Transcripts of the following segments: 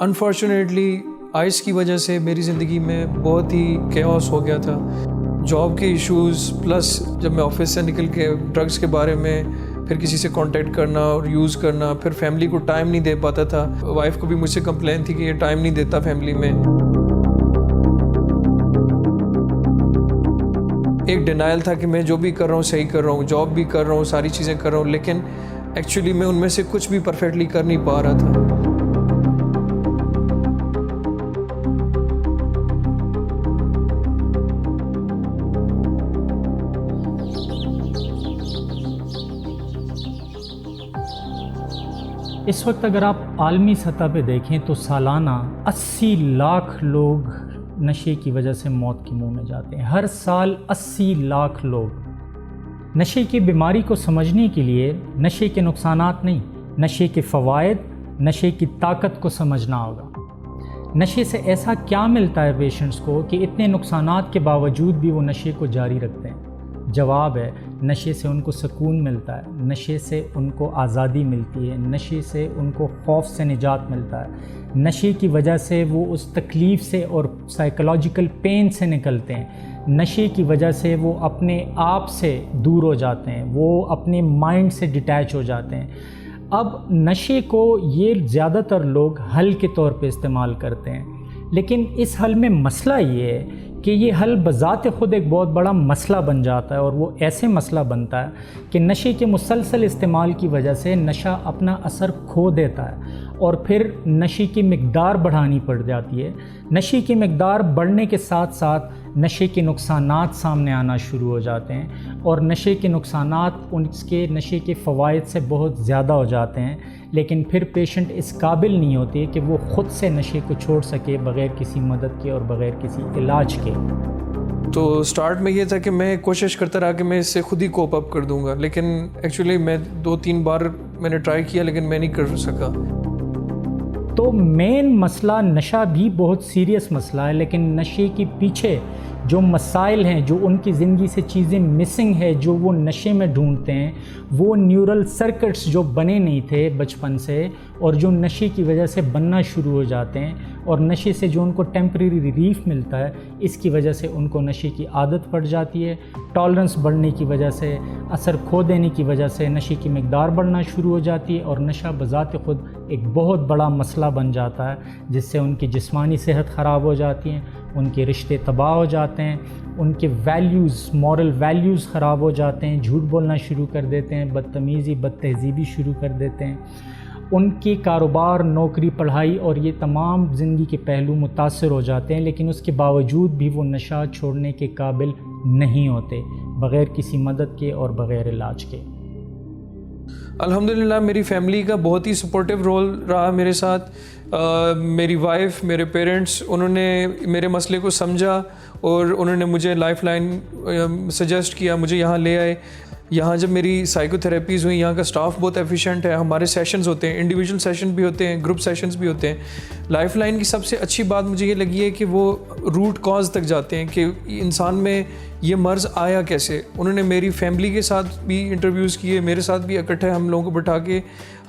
Unfortunately ice کی وجہ سے میری زندگی میں بہت ہی کیوس ہو گیا تھا. جاب کے ایشوز پلس جب میں آفس سے نکل کے ڈرگس کے بارے میں پھر کسی سے کانٹیکٹ کرنا اور یوز کرنا, پھر فیملی کو ٹائم نہیں دے پاتا تھا. وائف کو بھی مجھ سے کمپلین تھی کہ یہ ٹائم نہیں دیتا فیملی میں. ایک ڈینائل تھا کہ میں جو بھی کر رہا ہوں صحیح کر رہا ہوں, جاب بھی کر رہا ہوں, ساری چیزیں کر رہا ہوں, لیکن ایکچولی میں ان میں سے کچھ بھی پرفیکٹلی کر نہیں پا رہا تھا. اس وقت اگر آپ عالمی سطح پہ دیکھیں تو سالانہ 80 لاکھ لوگ نشے کی وجہ سے موت کے منہ میں جاتے ہیں. ہر سال 80 لاکھ لوگ. نشے کی بیماری کو سمجھنے کے لیے نشے کے نقصانات نہیں, نشے کے فوائد, نشے کی طاقت کو سمجھنا ہوگا. نشے سے ایسا کیا ملتا ہے پیشنٹس کو کہ اتنے نقصانات کے باوجود بھی وہ نشے کو جاری رکھتے ہیں؟ جواب ہے نشے سے ان کو سکون ملتا ہے, نشے سے ان کو آزادی ملتی ہے, نشے سے ان کو خوف سے نجات ملتا ہے. نشے کی وجہ سے وہ اس تکلیف سے اور سائیکولوجیکل پین سے نکلتے ہیں. نشے کی وجہ سے وہ اپنے آپ سے دور ہو جاتے ہیں, وہ اپنے مائنڈ سے ڈیٹیچ ہو جاتے ہیں. اب نشے کو یہ زیادہ تر لوگ حل کے طور پہ استعمال کرتے ہیں, لیکن اس حل میں مسئلہ یہ ہے کہ یہ حل بذات خود ایک بہت بڑا مسئلہ بن جاتا ہے, اور وہ ایسے مسئلہ بنتا ہے کہ نشے کے مسلسل استعمال کی وجہ سے نشہ اپنا اثر کھو دیتا ہے, اور پھر نشے کی مقدار بڑھانی پڑ جاتی ہے. نشے کی مقدار بڑھنے کے ساتھ ساتھ نشے کے نقصانات سامنے آنا شروع ہو جاتے ہیں, اور نشے کے نقصانات اس کے نشے کے فوائد سے بہت زیادہ ہو جاتے ہیں. لیکن پھر پیشنٹ اس قابل نہیں ہوتے کہ وہ خود سے نشے کو چھوڑ سکے بغیر کسی مدد کے اور بغیر کسی علاج کے. تو سٹارٹ میں یہ تھا کہ میں کوشش کرتا رہا کہ میں اس سے خود ہی کوپ اپ کر دوں گا, لیکن ایکچولی میں 2-3 بار میں نے ٹرائی کیا لیکن میں نہیں کر سکا. تو مین مسئلہ نشہ بھی بہت سیریس مسئلہ ہے, لیکن نشے کے پیچھے جو مسائل ہیں, جو ان کی زندگی سے چیزیں مسنگ ہے, جو وہ نشے میں ڈھونڈتے ہیں, وہ نیورل سرکٹس جو بنے نہیں تھے بچپن سے اور جو نشے کی وجہ سے بننا شروع ہو جاتے ہیں, اور نشے سے جو ان کو ٹیمپریری ریلیف ملتا ہے اس کی وجہ سے ان کو نشے کی عادت پڑ جاتی ہے. ٹالرنس بڑھنے کی وجہ سے, اثر کھو دینے کی وجہ سے نشے کی مقدار بڑھنا شروع ہو جاتی ہے, اور نشہ بذات خود ایک بہت بڑا مسئلہ بن جاتا ہے جس سے ان کی جسمانی صحت خراب ہو جاتی ہیں, ان کے رشتے تباہ ہو جاتے ہیں, ان کے ویلیوز, مورل ویلیوز خراب ہو جاتے ہیں, جھوٹ بولنا شروع کر دیتے ہیں, بدتمیزی بد تہذیبی شروع کر دیتے ہیں. ان کے کاروبار, نوکری, پڑھائی اور یہ تمام زندگی کے پہلو متاثر ہو جاتے ہیں, لیکن اس کے باوجود بھی وہ نشہ چھوڑنے کے قابل نہیں ہوتے بغیر کسی مدد کے اور بغیر علاج کے. الحمدللہ میری فیملی کا بہت ہی سپورٹیو رول رہا میرے ساتھ. میری وائف, میرے پیرنٹس, انہوں نے میرے مسئلے کو سمجھا اور انہوں نے مجھے لائف لائن سجیسٹ کیا, مجھے یہاں لے آئے. یہاں جب میری سائیکو تھراپیز ہوئی, یہاں کا سٹاف بہت ایفیشینٹ ہے, ہمارے سیشنز ہوتے ہیں, انڈیویجول سیشن بھی ہوتے ہیں, گروپ سیشنز بھی ہوتے ہیں. لائف لائن کی سب سے اچھی بات مجھے یہ لگی ہے کہ وہ روٹ کاز تک جاتے ہیں کہ انسان میں یہ مرض آیا کیسے. انہوں نے میری فیملی کے ساتھ بھی انٹرویوز کیے, میرے ساتھ بھی اکٹھے ہم لوگوں کو بٹھا کے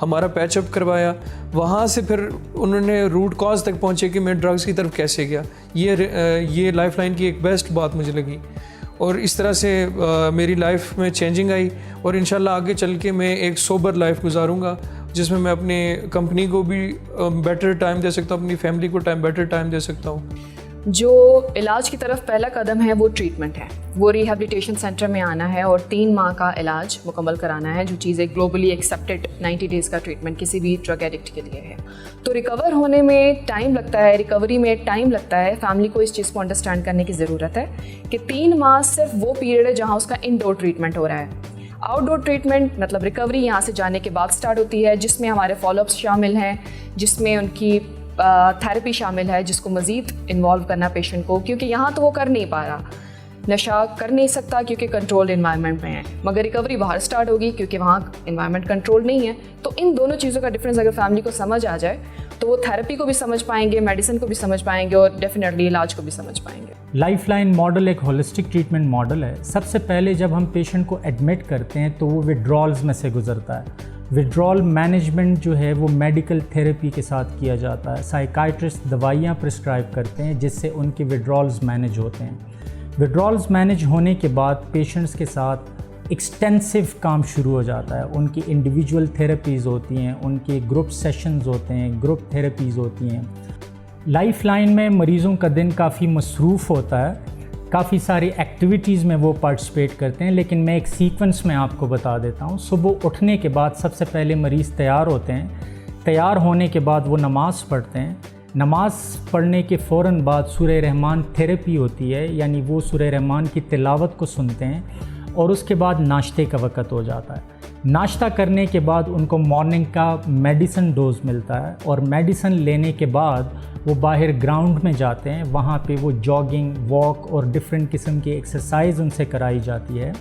ہمارا پیچ اپ کروایا. وہاں سے پھر انہوں نے روٹ کاز تک پہنچے کہ میں ڈرگس کی طرف کیسے گیا. یہ لائف لائن کی ایک بیسٹ بات مجھے لگی, اور اس طرح سے میری لائف میں چینجنگ آئی, اور انشاءاللہ آگے چل کے میں ایک سوبر لائف گزاروں گا جس میں اپنے کمپنی کو بھی بیٹر ٹائم دے سکتا ہوں, اپنی فیملی کو بیٹر ٹائم دے سکتا ہوں. جو علاج کی طرف پہلا قدم ہے وہ ٹریٹمنٹ ہے, وہ ریہیبلیٹیشن سینٹر میں آنا ہے اور 3 ماہ کا علاج مکمل کرانا ہے, جو چیز ایک گلوبلی ایکسیپٹڈ 90 ڈیز کا ٹریٹمنٹ کسی بھی ڈرگ ایڈکٹ کے لیے ہے. تو ریکور ہونے میں ٹائم لگتا ہے, ریکوری میں ٹائم لگتا ہے. فیملی کو اس چیز کو انڈرسٹینڈ کرنے کی ضرورت ہے کہ 3 ماہ صرف وہ پیریڈ ہے جہاں اس کا انڈور ٹریٹمنٹ ہو رہا ہے. آؤٹ ڈور ٹریٹمنٹ مطلب ریکوری یہاں سے جانے کے بعد سٹارٹ ہوتی ہے, جس میں ہمارے فالو اپس شامل ہیں, جس میں ان کی تھیراپی شامل ہے, جس کو مزید انوالو کرنا پیشنٹ کو, کیونکہ یہاں تو وہ کر نہیں پا رہا, نشہ کر نہیں سکتا کیونکہ کنٹرول انوائرمنٹ میں ہے, مگر ریکوری باہر سٹارٹ ہوگی کیونکہ وہاں انوائرمنٹ کنٹرول نہیں ہے. تو ان دونوں چیزوں کا ڈفرینس اگر فیملی کو سمجھ آ جائے تو وہ تھیراپی کو بھی سمجھ پائیں گے, میڈیسن کو بھی سمجھ پائیں گے, اور ڈیفینیٹلی علاج کو بھی سمجھ پائیں گے. لائف لائن ماڈل ایک ہولسٹک ٹریٹمنٹ ماڈل ہے. سب سے پہلے جب ہم پیشنٹ کو ایڈمٹ کرتے ہیں تو وہ وڈرالز میں سے گزرتا ہے. وڈرال مینجمنٹ جو ہے وہ میڈیکل تھیراپی کے ساتھ کیا جاتا ہے. سائیکائٹرسٹ دوائیاں پرسکرائب کرتے ہیں جس سے ان کے وڈرالز مینج ہوتے ہیں. وڈرالز مینج ہونے کے بعد پیشنٹس کے ساتھ ایکسٹینسو کام شروع ہو جاتا ہے. ان کی انڈیویجول تھیراپیز ہوتی ہیں, ان کے گروپ سیشنز ہوتے ہیں, گروپ تھیراپیز ہوتی ہیں. لائف لائن میں مریضوں کا دن کافی مصروف ہوتا ہے, کافی ساری ایکٹیویٹیز میں وہ پارٹیسپیٹ کرتے ہیں, لیکن میں ایک سیکوینس میں آپ کو بتا دیتا ہوں. صبح اٹھنے کے بعد سب سے پہلے مریض تیار ہوتے ہیں. تیار ہونے کے بعد وہ نماز پڑھتے ہیں. نماز پڑھنے کے فوراً بعد سورہ رحمان تھیراپی ہوتی ہے, یعنی وہ سورہ رحمان کی تلاوت کو سنتے ہیں, اور اس کے بعد ناشتے کا وقت ہو جاتا ہے. ناشتہ کرنے کے بعد ان کو مارننگ کا میڈیسن ڈوز ملتا ہے, اور میڈیسن لینے کے بعد وہ باہر گراؤنڈ میں جاتے ہیں. وہاں پہ وہ جاگنگ, واک اور ڈفرینٹ قسم کی ایکسرسائز ان سے کرائی جاتی ہے.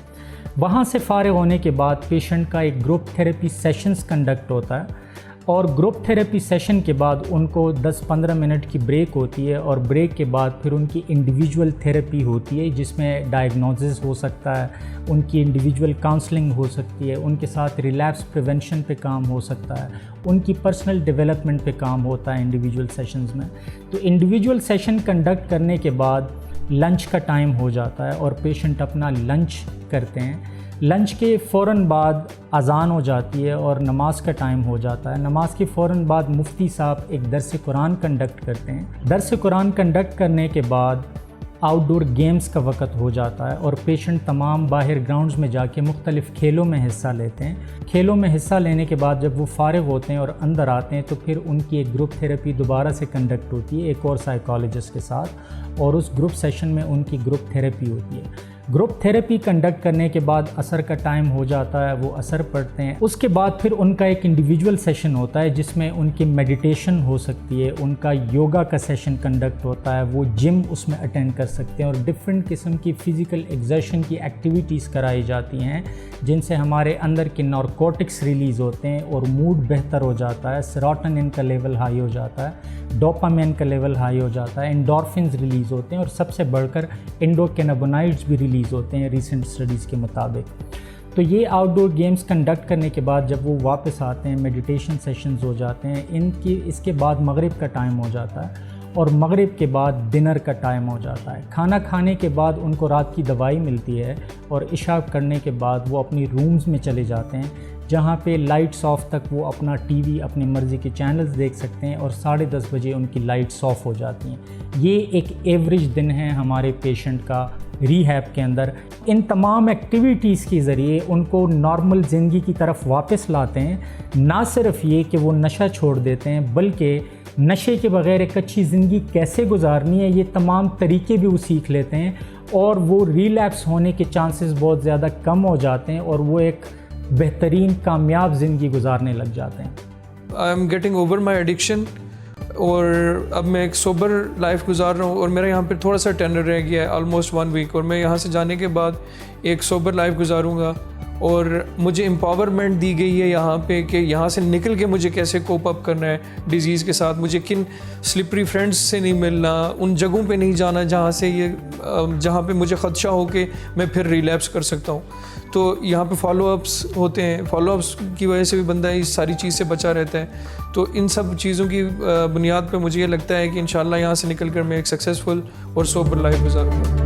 وہاں سے فارغ ہونے کے بعد پیشنٹ کا ایک گروپ تھیراپی سیشنز کنڈکٹ ہوتا ہے, اور گروپ تھیراپی سیشن کے بعد ان کو 10-15 منٹ کی بریک ہوتی ہے, اور بریک کے بعد پھر ان کی انڈیویجول تھیراپی ہوتی ہے جس میں ڈائگنوزس ہو سکتا ہے, ان کی انڈیویجول کاؤنسلنگ ہو سکتی ہے, ان کے ساتھ ریلیپس پریونشن پہ کام ہو سکتا ہے, ان کی پرسنل ڈیولپمنٹ پہ کام ہوتا ہے انڈیویجول سیشنز میں. تو انڈیویجول سیشن کنڈکٹ کرنے کے بعد لنچ کا ٹائم ہو جاتا ہے, اور پیشنٹ اپنا لنچ کرتے ہیں. لنچ کے فوراً بعد اذان ہو جاتی ہے اور نماز کا ٹائم ہو جاتا ہے. نماز کے فوراً بعد مفتی صاحب ایک درس قرآن کنڈکٹ کرتے ہیں. درس قرآن کنڈکٹ کرنے کے بعد آؤٹ ڈور گیمز کا وقت ہو جاتا ہے, اور پیشنٹ تمام باہر گراؤنڈز میں جا کے مختلف کھیلوں میں حصہ لیتے ہیں. کھیلوں میں حصہ لینے کے بعد جب وہ فارغ ہوتے ہیں اور اندر آتے ہیں تو پھر ان کی ایک گروپ تھیراپی دوبارہ سے کنڈکٹ ہوتی ہے ایک اور سائیکالوجسٹ کے ساتھ, اور اس گروپ سیشن میں ان کی گروپ تھیراپی ہوتی ہے. گروپ تھیراپی کنڈکٹ کرنے کے بعد عصر کا ٹائم ہو جاتا ہے, وہ عصر پڑھتے ہیں. اس کے بعد پھر ان کا ایک انڈیویجول سیشن ہوتا ہے جس میں ان کی میڈیٹیشن ہو سکتی ہے, ان کا یوگا کا سیشن کنڈکٹ ہوتا ہے, وہ جم اس میں اٹینڈ کر سکتے ہیں, اور ڈفرینٹ قسم کی فزیکل ایگزرشن کی ایکٹیویٹیز کرائی جاتی ہیں جن سے ہمارے اندر کے نارکوٹکس ریلیز ہوتے ہیں اور موڈ بہتر ہو جاتا ہے. سیروٹونن کا لیول ہائی ہو جاتا ہے, ڈوپامین کا لیول ہائی ہو جاتا ہے, انڈورفنز ریلیز ہوتے ہیں, اور سب سے بڑھ کر انڈوکینابونائڈز بھی ریلیز ہوتے ہیں ریسنٹ اسٹڈیز کے مطابق. تو یہ آؤٹ ڈور گیمز کنڈکٹ کرنے کے بعد جب وہ واپس آتے ہیں, میڈیٹیشن سیشنز ہو جاتے ہیں. اس کے بعد مغرب کا ٹائم ہو جاتا ہے, اور مغرب کے بعد ڈنر کا ٹائم ہو جاتا ہے. کھانا کھانے کے بعد ان کو رات کی دوائی ملتی ہے, اور عشاء کرنے کے بعد وہ اپنی رومز میں چلے جاتے ہیں جہاں پہ لائٹس آف تک وہ اپنا ٹی وی اپنی مرضی کے چینلز دیکھ سکتے ہیں, اور 10:30 بجے ان کی لائٹس آف ہو جاتی ہیں. یہ ایک ایوریج دن ہے ہمارے پیشنٹ کا ریہیب کے اندر. ان تمام ایکٹیویٹیز کے ذریعے ان کو نارمل زندگی کی طرف واپس لاتے ہیں. نہ صرف یہ کہ وہ نشہ چھوڑ دیتے ہیں, بلکہ نشے کے بغیر ایک اچھی زندگی کیسے گزارنی ہے یہ تمام طریقے بھی وہ سیکھ لیتے ہیں, اور وہ ریلیپس ہونے کے چانسز بہت زیادہ کم ہو جاتے ہیں, اور وہ ایک بہترین کامیاب زندگی گزارنے لگ جاتے ہیں. I am getting over my addiction, اور اب میں ایک سوبر لائف گزار رہا ہوں, اور میرا یہاں پہ تھوڑا سا ٹینر رہ گیا ہے آلموسٹ 1 ویک, اور میں یہاں سے جانے کے بعد ایک سوبر لائف گزاروں گا. اور مجھے امپاورمنٹ دی گئی ہے یہاں پہ کہ یہاں سے نکل کے مجھے کیسے کوپ اپ کرنا ہے ڈیزیز کے ساتھ, مجھے کن سلپری فرینڈس سے نہیں ملنا, ان جگہوں پہ نہیں جانا جہاں پہ مجھے خدشہ ہو کہ میں پھر ریلیپس کر سکتا ہوں. تو یہاں پہ فالو اپس ہوتے ہیں, فالو اپس کی وجہ سے بھی بندہ اس ساری چیز سے بچا رہتا ہے. تو ان سب چیزوں کی بنیاد پہ مجھے یہ لگتا ہے کہ انشاءاللہ یہاں سے نکل کر میں ایک سکسیزفل اور سوبر لائف گزاروں گا.